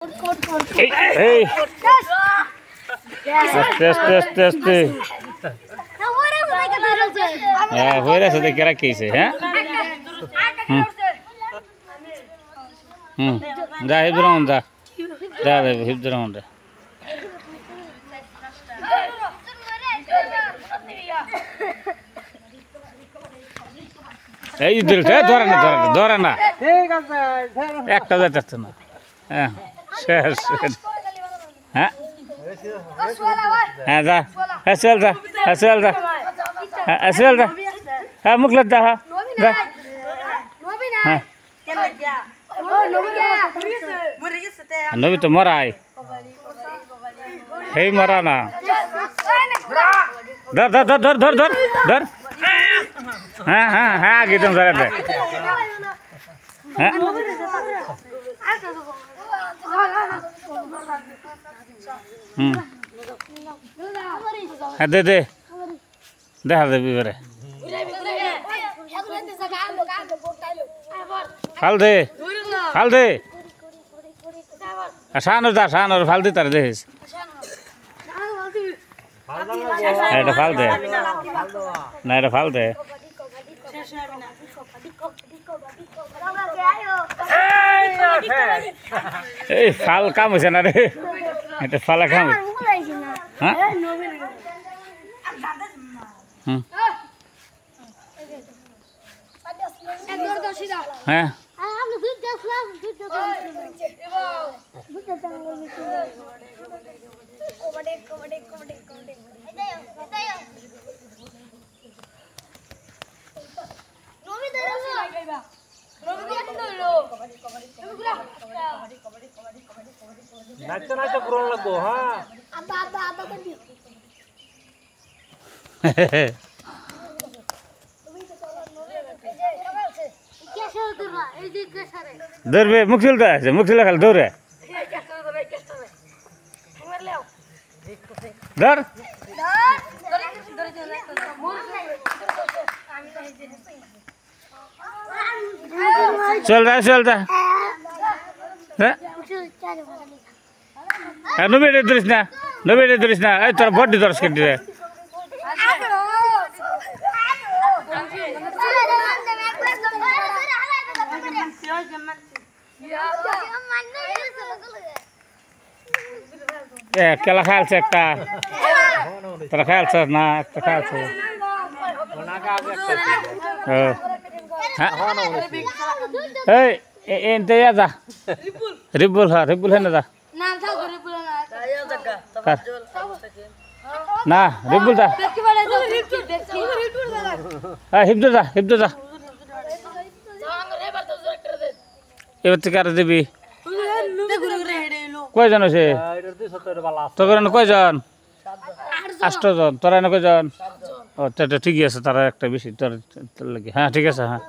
এই আস্তে আস্তে আস্তে আস্তে হ্যাঁ হয়ে গেছে দেখে রাখিয়েছে হ্যাঁ যা হিবদুর রহমান যা যা যাবে হিবদুর রহমান রে এই ধরে না ধরে না একটা যাচ্ছে না হ্যাঁ শেষ হ্যাঁ হ্যাঁ যা হ্যাঁ চল যা হ্যাঁ চল যা হ্যাঁ চল যা হ্যাঁ মুখ লজ্জা হ্যাঁ যা হ্যাঁ নবী তো মরাই এই মরা না ধর ধর ধর ধর ধর ধর ধর হ্যাঁ হ্যাঁ হ্যাঁ আগে তুমি ধরে দে হ্যাঁ হ্যাঁ দে দে দেখা দেবি এবারে ফাল দে ফাল দে শাহানুর যা শাহানুর ফাল দে তার দেখিস এটা ফাল দে না এটা ফাল দে এই ফাল কাম হয়েছে না রে এটা ফালা কাম হ্যাঁ হ্যাঁ নাচতে নাচতে পুরো লাগবো হ্যাঁ ধরবে মুখ চলতে আছে মুখ চলে খালি দৌড়ে ধর চল যা নবী ধরিস না এই তোর বড্ডি ধরস কেটে রে কেলা খেয়ালছে একটা তোরা খেয়ালছ না একটা খেয়ালছে এই এনতে যা রিবুল হ্যাঁ না যা না রিবুল যা হ্যাঁ হিবদু যা এবার থেকে আর দিবি কয়জন আছে তোর কয়জন 8 জন তোরা না কয়জন ও ঠিকই আছে তারা একটা বেশি তোর লাগে হ্যাঁ ঠিক আছে হ্যাঁ